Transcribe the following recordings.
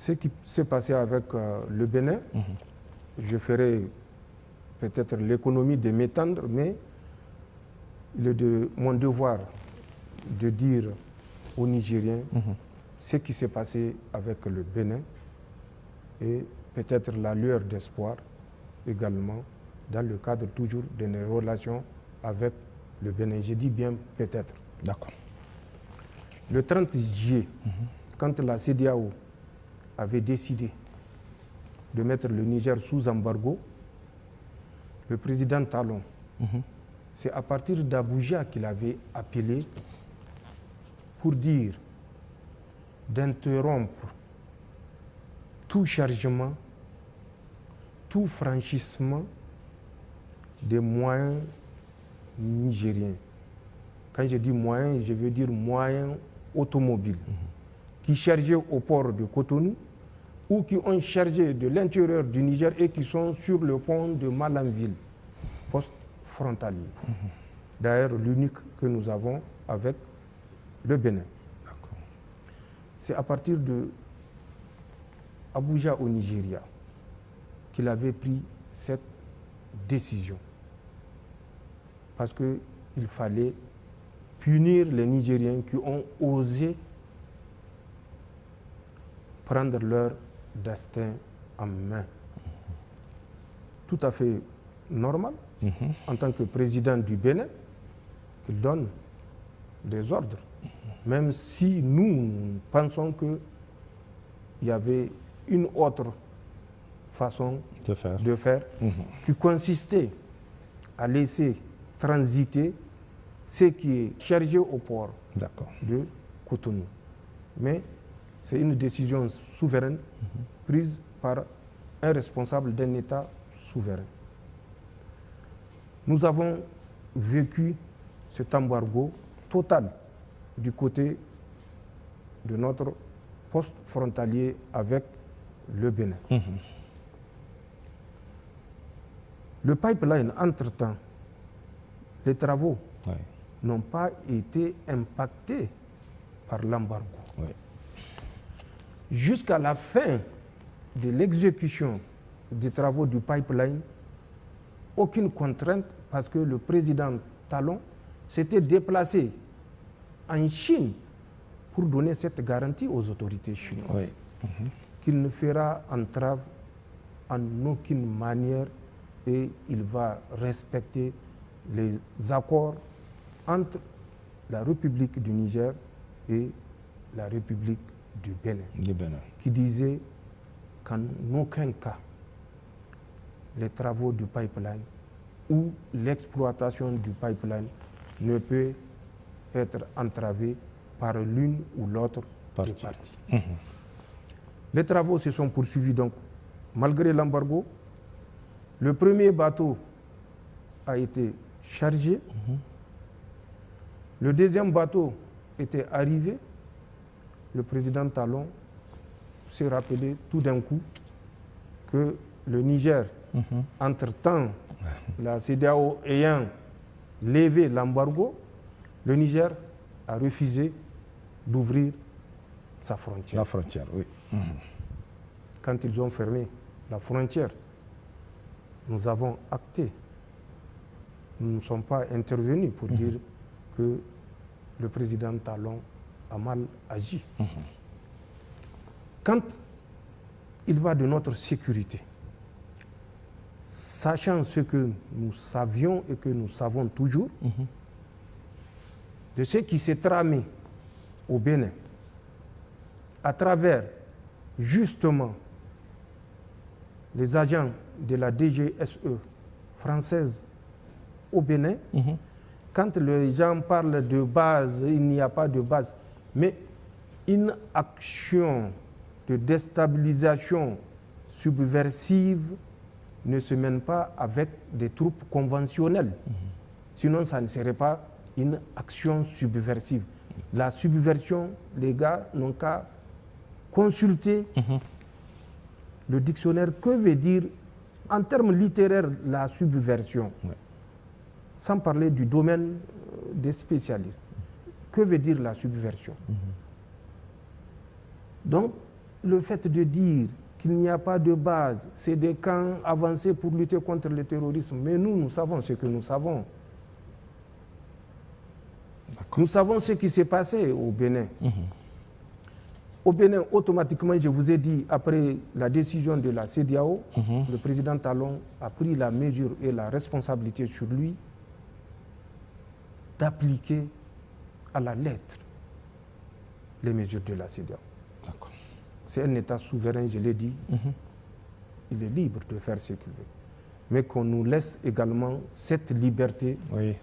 Ce qui s'est passé avec le Bénin, je ferai peut-être l'économie de m'étendre, mais il est de mon devoir de dire aux Nigériens ce qui s'est passé avec le Bénin et peut-être la lueur d'espoir également dans le cadre toujours de nos relations avec le Bénin. Je dis bien peut-être. D'accord. Le 30 juillet, quand la CEDEAO avait décidé de mettre le Niger sous embargo, le président Talon, c'est à partir d'Abuja qu'il avait appelé pour dire d'interrompre tout chargement, tout franchissement des moyens nigériens. Quand je dis moyens, je veux dire moyens automobiles qui chargeaient au port de Cotonou ou qui ont chargé de l'intérieur du Niger et qui sont sur le pont de Malanville, poste frontalier. D'ailleurs, l'unique que nous avons avec le Bénin. C'est à partir de Abuja au Nigeria qu'il avait pris cette décision. Parce qu'il fallait punir les Nigériens qui ont osé prendre leur destin en main. Tout à fait normal, en tant que président du Bénin, qu'il donne des ordres. Même si nous pensons qu'il y avait une autre façon de faire qui consistait à laisser transiter ce qui est chargé au port de Cotonou. Mais c'est une décision souveraine prise par un responsable d'un État souverain. Nous avons vécu cet embargo total du côté de notre poste frontalier avec le Bénin. Le pipeline, entre-temps, les travaux n'ont pas été impactés par l'embargo. Jusqu'à la fin de l'exécution des travaux du pipeline, aucune contrainte parce que le président Talon s'était déplacé en Chine pour donner cette garantie aux autorités chinoises qu'il ne fera entrave en aucune manière et il va respecter les accords entre la République du Niger et la République du Bénin, qui disait qu'en aucun cas les travaux du pipeline ou l'exploitation du pipeline ne peut être entravée par l'une ou l'autre des parties. Les travaux se sont poursuivis donc malgré l'embargo. Le premier bateau a été chargé. Le deuxième bateau était arrivé. Le président Talon s'est rappelé tout d'un coup que le Niger, entre-temps, la CEDEAO ayant levé l'embargo, le Niger a refusé d'ouvrir sa frontière. La frontière, oui. Quand ils ont fermé la frontière, nous avons acté. Nous ne sommes pas intervenus pour dire que le président Talon a mal agi. Quand il va de notre sécurité, sachant ce que nous savions et que nous savons toujours, de ce qui s'est tramé au Bénin, à travers justement les agents de la DGSE française au Bénin, quand les gens parlent de base, il n'y a pas de base. Mais une action de déstabilisation subversive ne se mène pas avec des troupes conventionnelles. Sinon, ça ne serait pas une action subversive. La subversion, les gars n'ont qu'à consulter le dictionnaire. Que veut dire, en termes littéraires, la subversion? Sans parler du domaine des spécialistes. Que veut dire la subversion? Donc, le fait de dire qu'il n'y a pas de base, c'est des camps avancés pour lutter contre le terrorisme. Mais nous savons ce que nous savons. Nous savons ce qui s'est passé au Bénin. Au Bénin, automatiquement, je vous ai dit, après la décision de la CEDEAO, le président Talon a pris la mesure et la responsabilité sur lui d'appliquer à la lettre les mesures de la CEDEAO. C'est un État souverain, je l'ai dit. Il est libre de faire ce qu'il veut. Mais qu'on nous laisse également cette liberté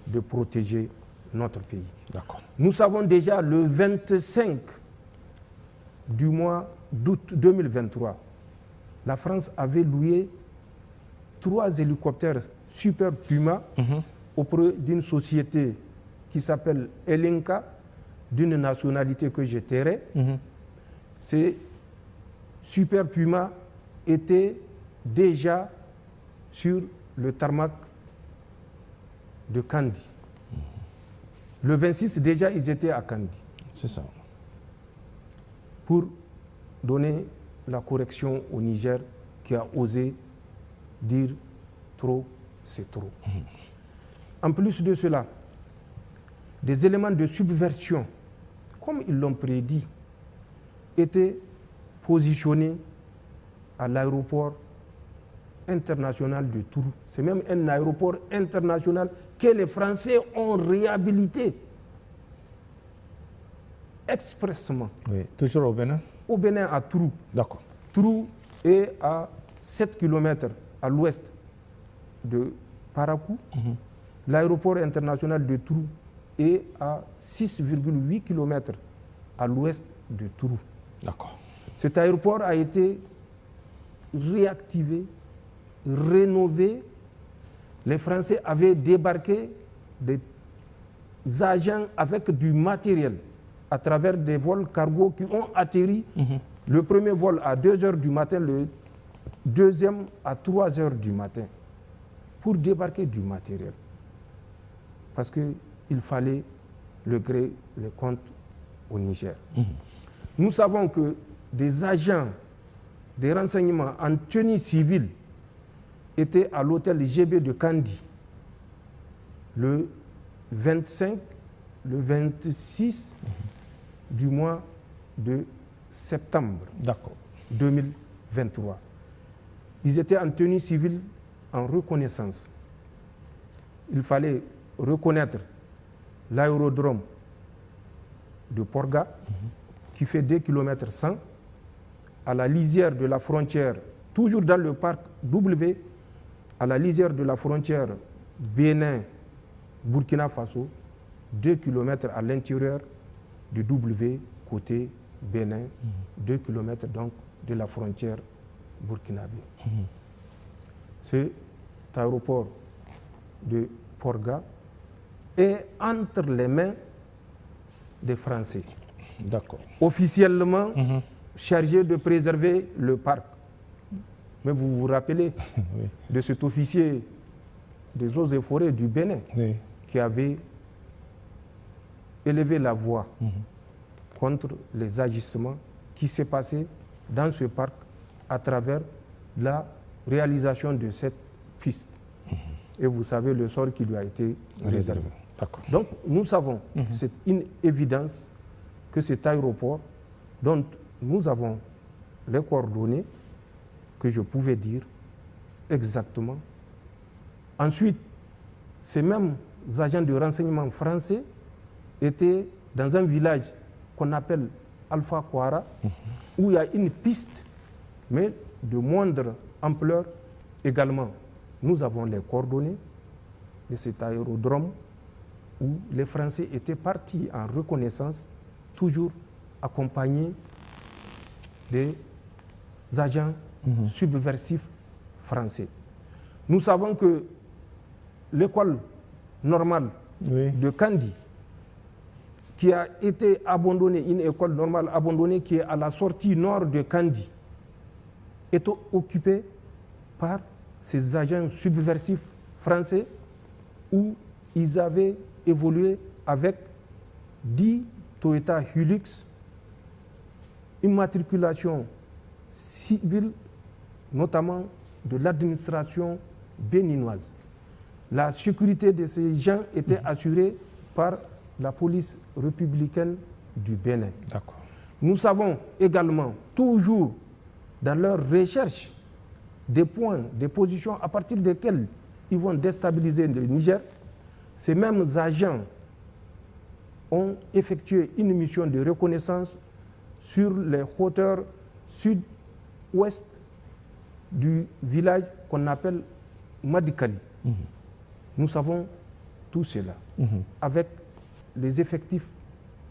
de protéger notre pays. Nous savons déjà le 25 du mois d'août 2023, la France avait loué 3 hélicoptères Super Puma auprès d'une société qui s'appelle Elenka, d'une nationalité que je tairai. Ces Super Puma étaient déjà sur le tarmac de Kandi. Le 26, déjà, ils étaient à Kandi. C'est ça. Pour donner la correction au Niger qui a osé dire trop, c'est trop. En plus de cela, des éléments de subversion, comme ils l'ont prédit, étaient positionnés à l'aéroport international de Tourou. C'est même un aéroport international que les Français ont réhabilité expressément. Oui, toujours au Bénin? Au Bénin, à Tourou. D'accord. Tourou est à 7 km à l'ouest de Parakou. L'aéroport international de Tourou est à 6,8 km à l'ouest de Tourou. D'accord. Cet aéroport a été réactivé, rénové. Les Français avaient débarqué des agents avec du matériel à travers des vols cargo qui ont atterri. Le premier vol à 2 h du matin, le deuxième à 3 h du matin, pour débarquer du matériel. Parce qu'il fallait le gré, les comptes au Niger. Nous savons que des agents des renseignements en tenue civile étaient à l'hôtel GB de Kandi le 25, le 26 du mois de septembre 2023. Ils étaient en tenue civile en reconnaissance. Il fallait reconnaître l'aérodrome de Porga, qui fait 2 km 100, à la lisière de la frontière, toujours dans le parc W, à la lisière de la frontière Bénin-Burkina Faso, 2 km à l'intérieur du W côté Bénin, 2 km donc de la frontière burkinabé. Cet aéroport de Porga est entre les mains des Français. D'accord. Officiellement chargé de préserver le parc. Mais vous vous rappelez de cet officier des eaux et forêts du Bénin qui avait élevé la voix contre les agissements qui s'est passé dans ce parc à travers la réalisation de cette piste. Et vous savez le sort qui lui a été réservé. Donc nous savons, c'est une évidence que cet aéroport dont nous avons les coordonnées que je pouvais dire exactement. Ensuite, ces mêmes agents de renseignement français étaient dans un village qu'on appelle Alpha Kouara, où il y a une piste, mais de moindre ampleur également. Nous avons les coordonnées de cet aérodrome où les Français étaient partis en reconnaissance, toujours accompagnés des agents subversifs français. Nous savons que l'école normale de Kandi, qui a été abandonnée, une école normale abandonnée qui est à la sortie nord de Kandi, est occupée par ces agents subversifs français où ils avaient évolué avec 10 Toyota Hilux, immatriculation civile, notamment de l'administration béninoise. La sécurité de ces gens était assurée par la police républicaine du Bénin. D'accord. Nous savons également, toujours dans leur recherche des points, des positions à partir desquelles ils vont déstabiliser le Niger, ces mêmes agents ont effectué une mission de reconnaissance sur les hauteurs sud-ouest du village qu'on appelle Madikali. Nous savons tout cela, avec les effectifs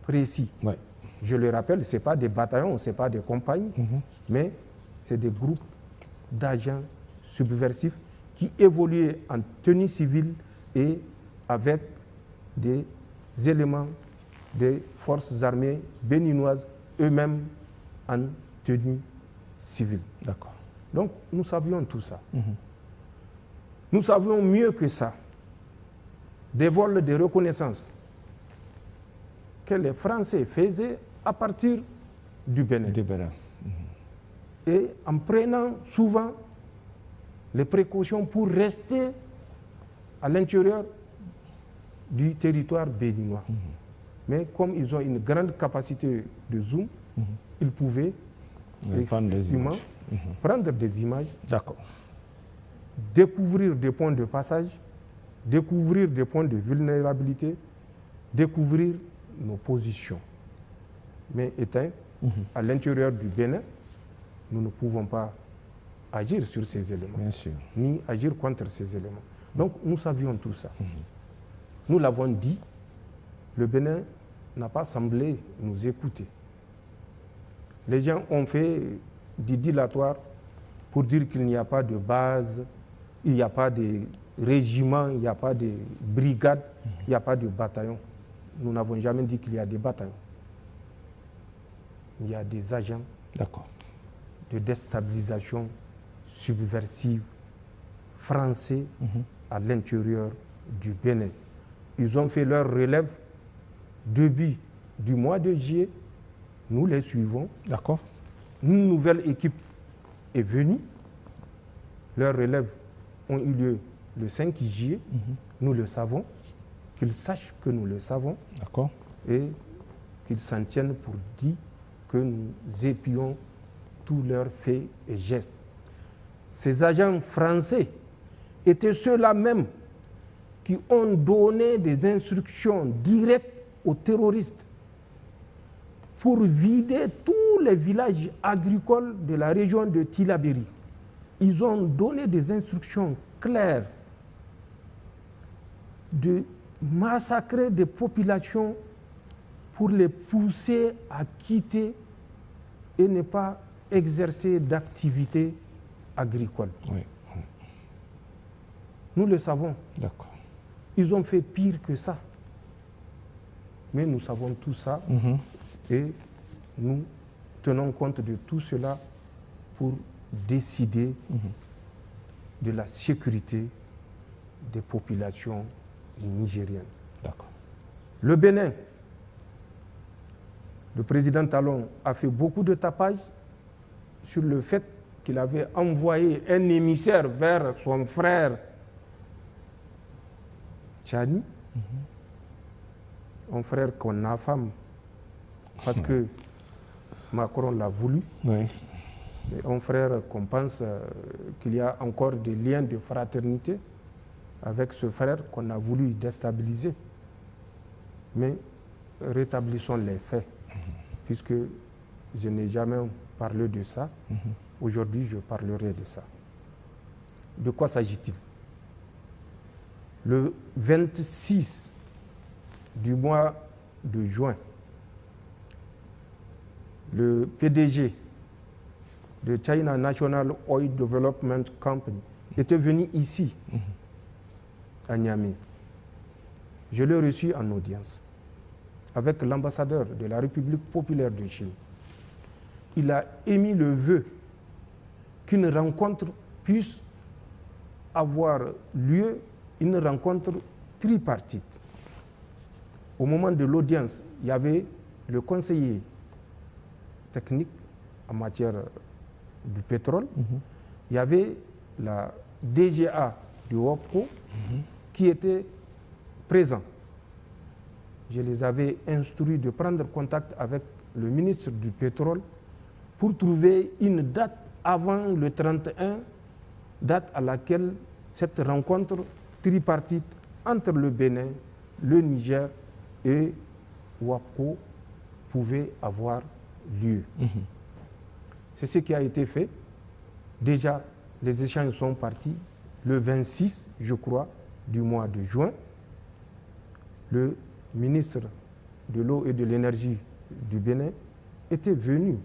précis. Ouais. Je le rappelle, ce n'est pas des bataillons, ce n'est pas des compagnies, mais c'est des groupes d'agents subversifs qui évoluaient en tenue civile et avec des éléments des forces armées béninoises eux-mêmes en tenue civile. D'accord. Donc nous savions tout ça. Nous savions mieux que ça des vols de reconnaissance que les Français faisaient à partir du Bénin. Du Bénin. Et en prenant souvent les précautions pour rester à l'intérieur du territoire béninois. Mais comme ils ont une grande capacité de zoom, ils pouvaient effectivement prendre des images, découvrir des points de passage, découvrir des points de vulnérabilité, découvrir nos positions. Mais étant à l'intérieur du Bénin, nous ne pouvons pas agir sur ces éléments, ni agir contre ces éléments. Donc nous savions tout ça. Nous l'avons dit, le Bénin n'a pas semblé nous écouter. Les gens ont fait du dilatoire pour dire qu'il n'y a pas de base, il n'y a pas de régiment, il n'y a pas de brigade, il n'y a pas de bataillon. Nous n'avons jamais dit qu'il y a des bataillons. Il y a des agents de déstabilisation subversive français à l'intérieur du Bénin. Ils ont fait leur relève début du mois de juillet. Nous les suivons. D'accord. Une nouvelle équipe est venue. Leurs relèves ont eu lieu le 5 juillet. Nous le savons. Qu'ils sachent que nous le savons. D'accord. Et qu'ils s'en tiennent pour dire que nous épions tous leurs faits et gestes. Ces agents français étaient ceux-là même qui ont donné des instructions directes aux terroristes pour vider tous les villages agricoles de la région de Tillabéri. Ils ont donné des instructions claires de massacrer des populations pour les pousser à quitter et ne pas exercer d'activités agricoles. Oui. Nous le savons. D'accord. Ils ont fait pire que ça. Mais nous savons tout ça et nous tenons compte de tout cela pour décider de la sécurité des populations nigériennes. D'accord. Le Bénin, le président Talon a fait beaucoup de tapage sur le fait qu'il avait envoyé un émissaire vers son frère Tchani, un frère qu'on affame parce que Macron l'a voulu. Oui. Et un frère qu'on pense qu'il y a encore des liens de fraternité avec ce frère qu'on a voulu déstabiliser. Mais rétablissons les faits, puisque je n'ai jamais parlé de ça. Aujourd'hui, je parlerai de ça. De quoi s'agit-il? Le 26 du mois de juin, le PDG de China National Oil Development Company était venu ici, à Niamey. Je l'ai reçu en audience avec l'ambassadeur de la République populaire de Chine. Il a émis le vœu qu'une rencontre puisse avoir lieu, une rencontre tripartite. Au moment de l'audience, il y avait le conseiller technique en matière du pétrole, il y avait la DGA du WAPCO qui était présent. Je les avais instruits de prendre contact avec le ministre du pétrole pour trouver une date avant le 31, date à laquelle cette rencontre tripartite entre le Bénin, le Niger et WAPCO pouvait avoir lieu. C'est ce qui a été fait. Déjà, les échanges sont partis le 26, je crois, du mois de juin. Le ministre de l'eau et de l'énergie du Bénin était venu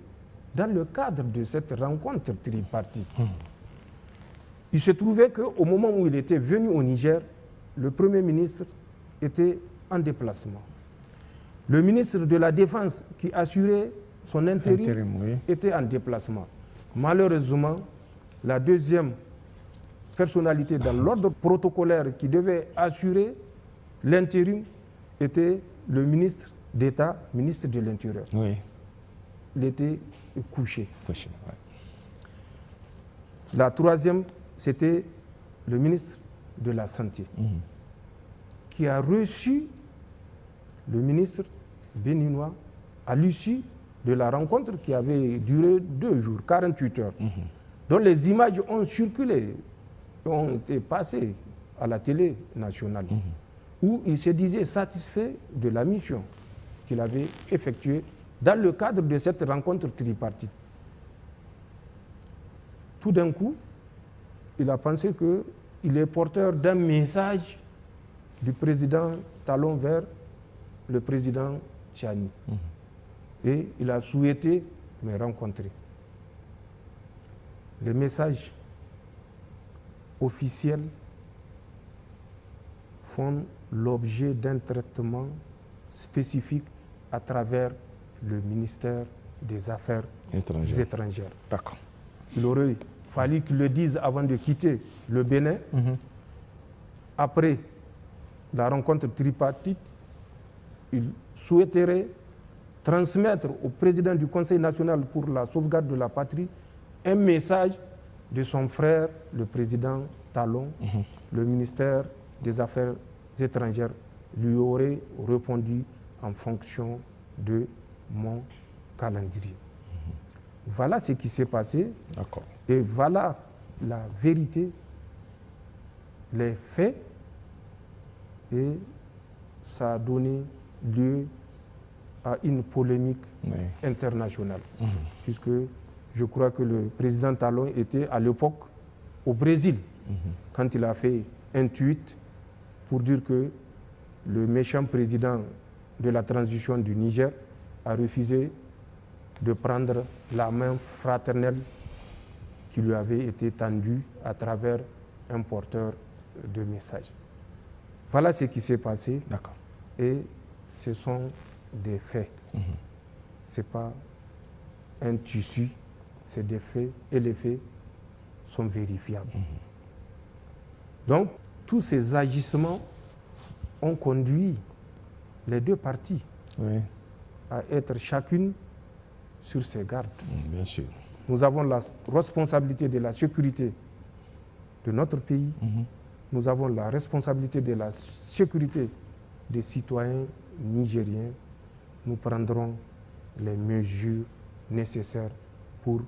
dans le cadre de cette rencontre tripartite. Il se trouvait qu'au moment où il était venu au Niger, le Premier ministre était en déplacement. Le ministre de la Défense qui assurait son intérim était en déplacement. Malheureusement, la deuxième personnalité dans l'ordre protocolaire qui devait assurer l'intérim était le ministre d'État, ministre de l'Intérieur. Oui. Il était couché. Couché, ouais. La troisième, c'était le ministre de la Santé, qui a reçu le ministre béninois à l'issue de la rencontre qui avait duré 2 jours, 48 heures. Donc les images ont circulé, ont été passées à la télé nationale, où il se disait satisfait de la mission qu'il avait effectuée dans le cadre de cette rencontre tripartite. Tout d'un coup, il a pensé qu'il est porteur d'un message du président Talon vers le président Tchani. Et il a souhaité me rencontrer. Les messages officiels font l'objet d'un traitement spécifique à travers le ministère des Affaires étrangères. D'accord. Il aurait fallu qu'il le dise avant de quitter le Bénin. Après la rencontre tripartite, il souhaiterait transmettre au président du Conseil national pour la sauvegarde de la patrie un message de son frère, le président Talon. Le ministère des Affaires étrangères lui aurait répondu en fonction de mon calendrier. Voilà ce qui s'est passé. D'accord. Et voilà la vérité, les faits, et ça a donné lieu à une polémique internationale. Puisque je crois que le président Talon était à l'époque au Brésil, quand il a fait un tweet pour dire que le méchant président de la transition du Niger a refusé de prendre la main fraternelle qui lui avait été tendue à travers un porteur de messages. Voilà ce qui s'est passé. D'accord. Et ce sont des faits. Ce n'est pas un tissu, c'est des faits et les faits sont vérifiables. Donc, tous ces agissements ont conduit les deux parties à être chacune sur ses gardes. Bien sûr. Nous avons la responsabilité de la sécurité de notre pays. Nous avons la responsabilité de la sécurité des citoyens nigériens. Nous prendrons les mesures nécessaires pour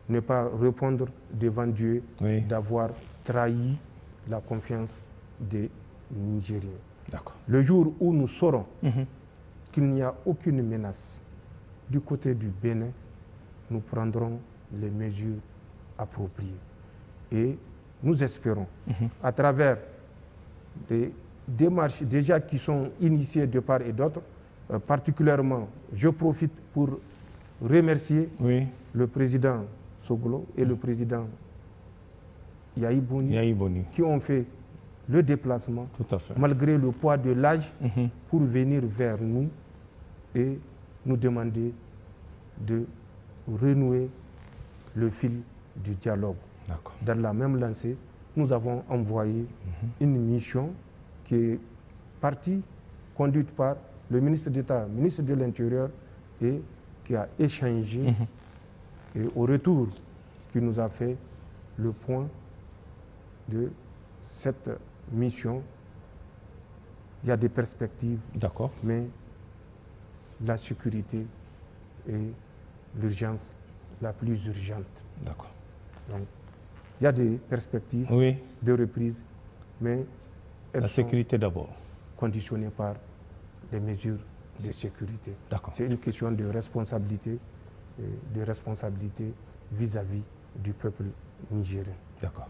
ne pas répondre devant Dieu d'avoir trahi la confiance des Nigériens. Le jour où nous saurons qu'il n'y a aucune menace du côté du Bénin, nous prendrons les mesures appropriées. Et nous espérons, à travers des démarches déjà qui sont initiées de part et d'autre, particulièrement, je profite pour remercier le président Soglo et le président Yahi Boni qui ont fait le déplacement, malgré le poids de l'âge, pour venir vers nous et nous demander de renouer le fil du dialogue. Dans la même lancée, nous avons envoyé une mission qui est partie, conduite par le ministre d'État, ministre de l'Intérieur, et qui a échangé. Et au retour qui nous a fait le point de cette mission. Il y a des perspectives, D'accord. mais la sécurité est l'urgence la plus urgente. D'accord. Donc, il y a des perspectives Oui, de reprise, mais elles la sont sécurité d'abord. conditionnées par les mesures de sécurité. D'accord. C'est une question de responsabilité vis-à-vis du peuple nigérien. D'accord.